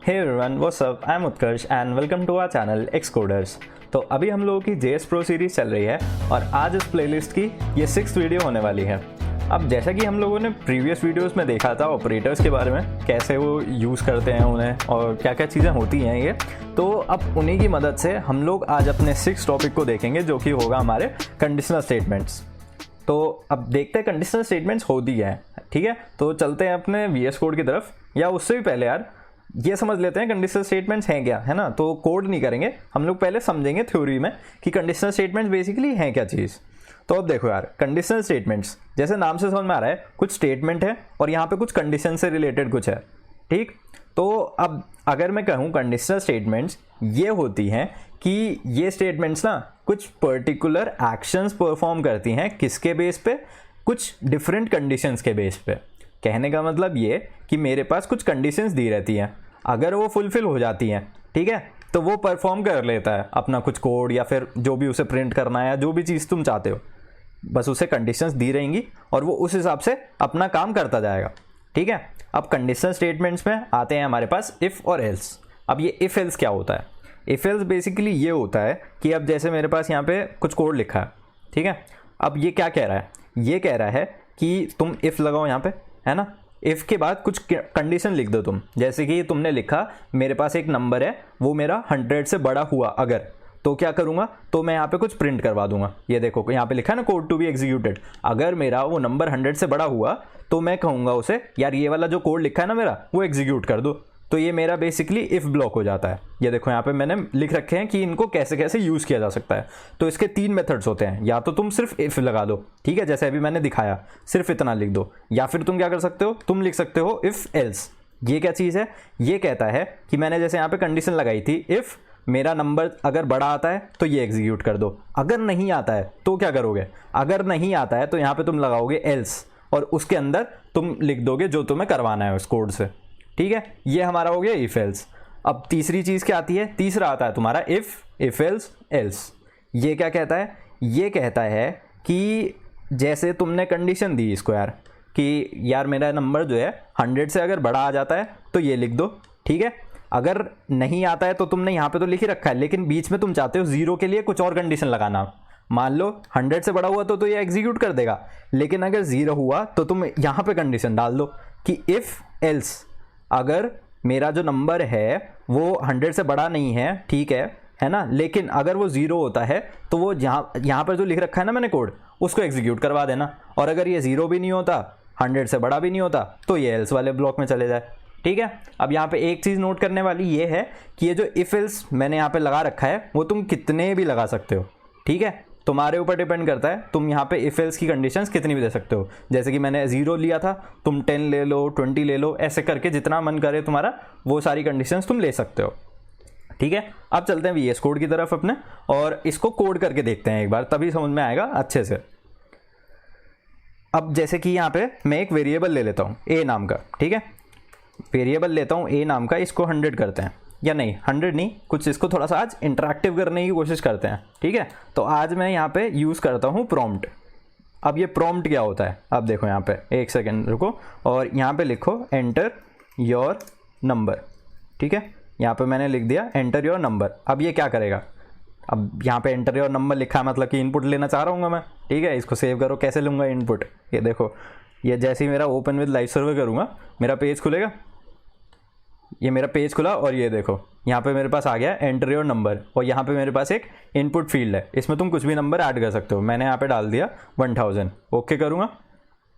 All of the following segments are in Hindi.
Hey everyone, what's up, I am Utkarsh and welcome to our channel Xcoders. तो अभी हम लोगों की JS Pro सीरीज चल रही है और आज इस प्लेलिस्ट की ये 6th वीडियो होने वाली है। अब जैसा कि हम लोगों ने प्रीवियस वीडियोस में देखा था ऑपरेटर्स के बारे में, कैसे वो यूज़ करते हैं उन्हें और क्या क्या चीज़ें होती हैं ये, तो अब उन्हीं की मदद से हम लोग आज अपने 6th टॉपिक को देखेंगे जो कि होगा हमारे कंडीशनल स्टेटमेंट्स। तो अब देखते हैं कंडीशनल स्टेटमेंट्स होती है, ठीक है। तो चलते हैं अपने VS कोड की तरफ, या उससे भी पहले यार ये समझ लेते हैं कंडीशनल स्टेटमेंट्स हैं क्या, है ना। तो कोड नहीं करेंगे हम लोग, पहले समझेंगे थ्योरी में कि कंडीशनल स्टेटमेंट्स बेसिकली हैं क्या चीज़। तो अब देखो यार, कंडीशनल स्टेटमेंट्स जैसे नाम से समझ में आ रहा है, कुछ स्टेटमेंट है और यहाँ पे कुछ कंडीशन से रिलेटेड कुछ है, ठीक। तो अब अगर मैं कहूँ कंडीशनल स्टेटमेंट्स ये होती हैं कि ये स्टेटमेंट्स ना कुछ पर्टिकुलर एक्शंस परफॉर्म करती हैं, किसके बेस पे, कुछ डिफरेंट कंडीशंस के बेस पे। कहने का मतलब ये कि मेरे पास कुछ कंडीशंस दी रहती हैं, अगर वो फुलफिल हो जाती हैं, ठीक है, तो वो परफॉर्म कर लेता है अपना कुछ कोड या फिर जो भी उसे प्रिंट करना है या जो भी चीज़ तुम चाहते हो, बस उसे कंडीशंस दी रहेंगी और वो उस हिसाब से अपना काम करता जाएगा, ठीक है। अब कंडीशनल स्टेटमेंट्स में आते हैं हमारे पास इफ़ और एल्स। अब ये इफ़ एल्स क्या होता है? इफ़ एल्स बेसिकली ये होता है कि अब जैसे मेरे पास यहाँ पे कुछ कोड लिखा है, ठीक है। अब ये क्या कह रहा है? ये कह रहा है कि तुम इफ़ लगाओ यहाँ पे, है ना। इफ़ के बाद कुछ कंडीशन लिख दो तुम, जैसे कि तुमने लिखा मेरे पास एक नंबर है, वो मेरा 100 से बड़ा हुआ अगर, तो क्या करूँगा, तो मैं यहाँ पे कुछ प्रिंट करवा दूंगा। ये देखो यहाँ पे लिखा है ना, कोड टू बी एग्जीक्यूटेड। अगर मेरा वो नंबर 100 से बड़ा हुआ तो मैं कहूँगा उसे, यार ये वाला जो कोड लिखा है ना मेरा, वो एग्जीक्यूट कर दो। तो ये मेरा बेसिकली इफ़ ब्लॉक हो जाता है। ये देखो यहाँ पे मैंने लिख रखे हैं कि इनको कैसे कैसे यूज़ किया जा सकता है। तो इसके 3 मेथड्स होते हैं, या तो तुम सिर्फ इफ़ लगा दो, ठीक है, जैसे अभी मैंने दिखाया, सिर्फ इतना लिख दो, या फिर तुम क्या कर सकते हो, तुम लिख सकते हो इफ़ एल्स। ये क्या चीज़ है? ये कहता है कि मैंने जैसे यहाँ पे कंडीशन लगाई थी, इफ़ मेरा नंबर अगर बड़ा आता है तो ये एग्जीक्यूट कर दो, अगर नहीं आता है तो क्या करोगे? अगर नहीं आता है तो यहाँ पे तुम लगाओगे एल्स और उसके अंदर तुम लिख दोगे जो तुम्हें करवाना है उस कोड से, ठीक है। ये हमारा हो गया इफ एल्स। अब तीसरी चीज़ क्या आती है? तीसरा आता है तुम्हारा इफ एल्स एल्स। ये क्या कहता है? ये कहता है कि जैसे तुमने कंडीशन दी इसको यार, कि यार मेरा नंबर जो है 100 से अगर बड़ा आ जाता है तो ये लिख दो, ठीक है। अगर नहीं आता है तो तुमने यहाँ पे तो लिख ही रखा है, लेकिन बीच में तुम चाहते हो 0 के लिए कुछ और कंडीशन लगाना। मान लो 100 से बड़ा हुआ तो ये एग्जीक्यूट कर देगा, लेकिन अगर 0 हुआ तो तुम यहाँ पे कंडीशन डाल दो कि इफ़ एल्स, अगर मेरा जो नंबर है वो 100 से बड़ा नहीं है, ठीक है ना, लेकिन अगर वो 0 होता है तो वो यहाँ पर जो लिख रखा है ना मैंने कोड, उसको एग्जीक्यूट करवा देना। और अगर ये 0 भी नहीं होता, 100 से बड़ा भी नहीं होता, तो ये एल्स वाले ब्लॉक में चले जाए, ठीक है। अब यहाँ पे एक चीज़ नोट करने वाली ये है कि ये जो इफ एल्स मैंने यहाँ पे लगा रखा है वो तुम कितने भी लगा सकते हो, ठीक है, तुम्हारे ऊपर डिपेंड करता है। तुम यहाँ पे इफ एल्स की कंडीशंस कितनी भी दे सकते हो, जैसे कि मैंने 0 लिया था, तुम 10 ले लो, 20 ले लो, ऐसे करके जितना मन करे तुम्हारा वो सारी कंडीशंस तुम ले सकते हो, ठीक है। अब चलते हैं VS कोड की तरफ अपने, और इसको कोड करके देखते हैं एक बार, तभी समझ में आएगा अच्छे से। अब जैसे कि यहाँ पे मैं एक वेरिएबल ले लेता हूँ a नाम का, ठीक है, वेरिएबल लेता हूँ a नाम का, इसको 100 करते हैं, या नहीं 100 नहीं, कुछ इसको थोड़ा सा आज इंटरैक्टिव करने की कोशिश करते हैं, ठीक है। तो आज मैं यहाँ पे यूज़ करता हूँ प्रॉम्प्ट। अब ये प्रॉम्प्ट क्या होता है? अब देखो यहाँ पे, एक सेकेंड रुको, और यहाँ पे लिखो एंटर योर नंबर, ठीक है। यहाँ पे मैंने लिख दिया एंटर योर नंबर। अब ये क्या करेगा? अब यहाँ पे एंटर योर नंबर लिखा है, मतलब कि इनपुट लेना चाह रहा हूँ मैं, ठीक है। इसको सेव करो, कैसे लूँगा इनपुट? ये देखो, ये जैसे ही मेरा ओपन विद लाइव सर्वर करूँगा मेरा पेज खुलेगा, ये मेरा पेज खुला, और ये देखो यहाँ पे मेरे पास आ गया एंटर योर नंबर, और यहाँ पे मेरे पास एक इनपुट फील्ड है, इसमें तुम कुछ भी नंबर ऐड कर सकते हो। मैंने यहाँ पे डाल दिया 1000, ओके करूँगा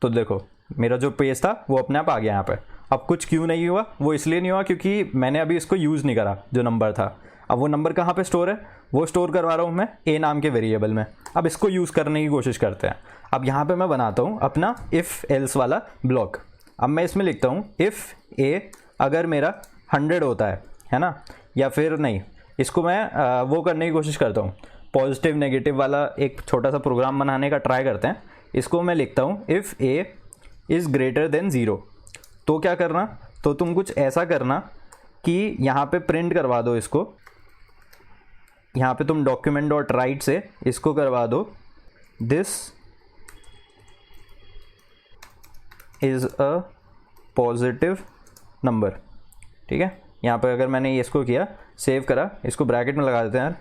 तो देखो मेरा जो पेज था वो अपने आप आ गया यहाँ पे। अब कुछ क्यों नहीं हुआ? वो इसलिए नहीं हुआ क्योंकि मैंने अभी इसको यूज़ नहीं करा जो नंबर था। अब वो नंबर कहाँ पे स्टोर है? वो स्टोर करवा रहा हूँ मैं a नाम के वेरिएबल में। अब इसको यूज़ करने की कोशिश करते हैं। अब यहाँ पे मैं बनाता हूँ अपना इफ़ एल्स वाला ब्लॉक। अब मैं इसमें लिखता हूँ इफ़ a अगर मेरा 100 होता है ना, या फिर नहीं, इसको मैं वो करने की कोशिश करता हूँ, पॉजिटिव नेगेटिव वाला एक छोटा सा प्रोग्राम बनाने का ट्राई करते हैं। इसको मैं लिखता हूँ if a is greater than 0। तो क्या करना, तो तुम कुछ ऐसा करना कि यहाँ पे प्रिंट करवा दो इसको, यहाँ पे तुम डॉक्यूमेंट डॉट राइट से इसको करवा दो this is a positive number, ठीक है। यहाँ पे अगर मैंने इसको किया, सेव करा, इसको ब्रैकेट में लगा देते हैं यार।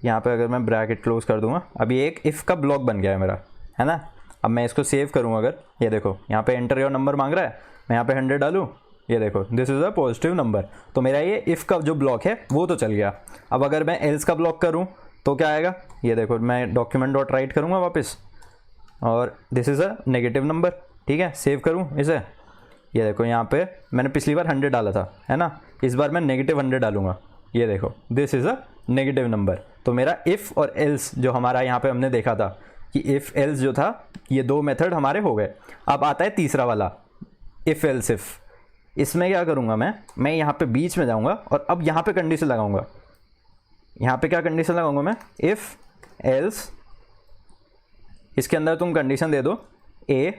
यहाँ पे अगर मैं ब्रैकेट क्लोज कर दूंगा, अभी एक इफ़ का ब्लॉक बन गया है मेरा, है ना। अब मैं इसको सेव करूँ अगर, ये देखो यहाँ पे एंटर योर नंबर मांग रहा है, मैं यहाँ पे 100 डालूँ, ये देखो this is a positive number. तो मेरा ये इफ़ का जो ब्लॉक है वो तो चल गया। अब अगर मैं एल्स का ब्लॉक करूँ तो क्या आएगा, ये देखो मैं डॉक्यूमेंट डॉट राइट करूँगा वापस, और this is a negative number, ठीक है। सेव करूँ इसे, ये देखो यहाँ पे मैंने पिछली बार 100 डाला था, है ना, इस बार मैं -100 डालूंगा, ये देखो this is a negative number. तो मेरा इफ़ और एल्स जो हमारा यहाँ पे हमने देखा था कि इफ़ एल्स जो था, ये 2 मेथड हमारे हो गए। अब आता है तीसरा वाला, इफ़ एल्स इफ़। इसमें क्या करूँगा मैं यहाँ पे बीच में जाऊँगा और अब यहाँ पे कंडीशन लगाऊंगा। यहाँ पे क्या कंडीशन लगाऊंगा मैं, इफ़ एल्स, इसके अंदर तुम कंडीशन दे दो a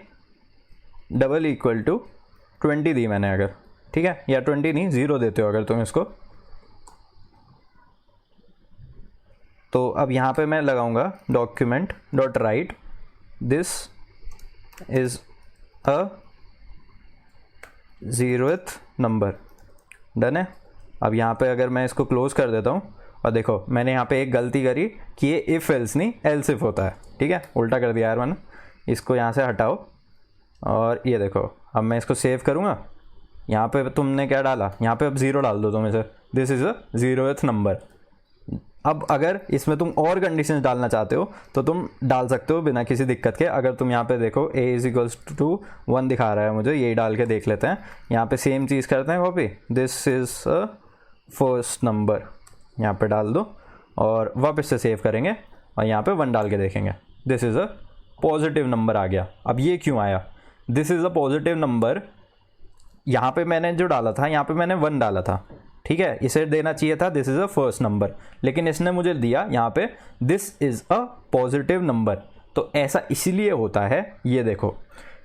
= 20 दी मैंने अगर, ठीक है, या 20 नहीं 0 देते हो अगर तुम इसको, तो अब यहाँ पे मैं लगाऊंगा document dot right this is a 0th number. Done है। अब यहाँ पे अगर मैं इसको क्लोज कर देता हूँ, और देखो मैंने यहाँ पे एक गलती करी कि ये इफ़ एल्स नहीं एल्स इफ होता है, ठीक है, उल्टा कर दिया यार मैंने। इसको यहाँ से हटाओ और ये देखो अब मैं इसको सेव करूँगा। यहाँ पे तुमने क्या डाला, यहाँ पे अब 0 डाल दो तुम इसे, this is a 0th number. अब अगर इसमें तुम और कंडीशन डालना चाहते हो तो तुम डाल सकते हो बिना किसी दिक्कत के। अगर तुम यहाँ पे देखो a = 1 दिखा रहा है मुझे, यही डाल के देख लेते हैं। यहाँ पे सेम चीज़ करते हैं copy, this is a first number, यहाँ पे डाल दो और वापस से सेव करेंगे और यहाँ पे 1 डाल के देखेंगे, this is a positive number आ गया। अब ये क्यों आया, this is a positive number, यहाँ पे मैंने जो डाला था यहाँ पे मैंने 1 डाला था, ठीक है, इसे देना चाहिए था this is a first number, लेकिन इसने मुझे दिया यहाँ पे this is a positive number. तो ऐसा इसीलिए होता है, ये देखो,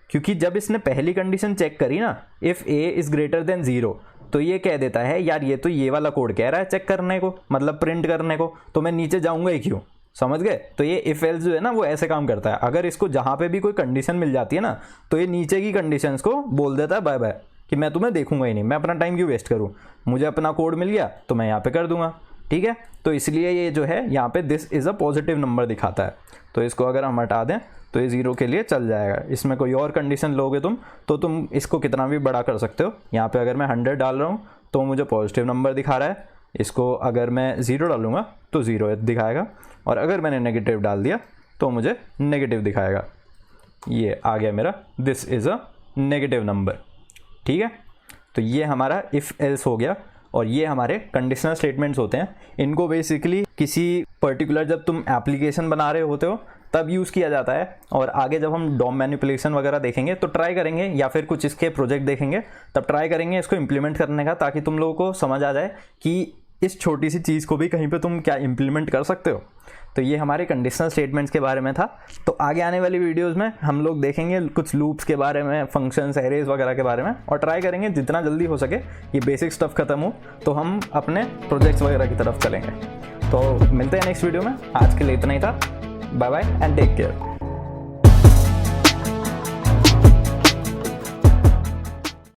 क्योंकि जब इसने पहली कंडीशन चेक करी ना, if a is greater than 0, तो ये कह देता है यार ये तो ये वाला कोड कह रहा है चेक करने को, मतलब प्रिंट करने को, तो मैं नीचे जाऊँगा ही क्यों, समझ गए। तो ये इफ़ एल्स जो है ना वो ऐसे काम करता है। अगर इसको जहाँ पे भी कोई कंडीशन मिल जाती है ना, तो ये नीचे की कंडीशंस को बोल देता है बाय बाय, कि मैं तुम्हें देखूंगा ही नहीं, मैं अपना टाइम क्यों वेस्ट करूं, मुझे अपना कोड मिल गया तो मैं यहाँ पे कर दूंगा, ठीक है। तो इसलिए ये जो है यहाँ पे this is a positive number दिखाता है। तो इसको अगर हम हटा दें तो ये 0 के लिए चल जाएगा। इसमें कोई और कंडीशन लोगे तुम तो तुम इसको कितना भी बड़ा कर सकते हो। यहाँ पे अगर मैं 100 डाल रहा हूँ तो मुझे पॉजिटिव नंबर दिखा रहा है, इसको अगर मैं 0 डालूंगा तो 0 दिखाएगा, और अगर मैंने नेगेटिव डाल दिया तो मुझे नेगेटिव दिखाएगा। ये आ गया मेरा this is a negative number, ठीक है। तो ये हमारा इफ़ एल्स हो गया, और ये हमारे कंडीशनल स्टेटमेंट्स होते हैं। इनको बेसिकली किसी पर्टिकुलर जब तुम एप्लीकेशन बना रहे होते हो तब यूज़ किया जाता है, और आगे जब हम डॉम मैनिपुलेशन वगैरह देखेंगे तो ट्राई करेंगे, या फिर कुछ इसके प्रोजेक्ट देखेंगे तब ट्राई करेंगे इसको इम्प्लीमेंट करने का, ताकि तुम लोगों को समझ आ जाए कि इस छोटी सी चीज़ को भी कहीं पे तुम क्या इम्प्लीमेंट कर सकते हो। तो ये हमारे कंडीशनल स्टेटमेंट्स के बारे में था। तो आगे आने वाली वीडियोस में हम लोग देखेंगे कुछ लूप्स के बारे में, फंक्शंस, एरेज वगैरह के बारे में, और ट्राई करेंगे जितना जल्दी हो सके ये बेसिक स्टफ खत्म हो तो हम अपने प्रोजेक्ट्स वगैरह की तरफ चलेंगे। तो मिलते हैं नेक्स्ट वीडियो में, आज के लिए इतना ही था। Bye bye and take care.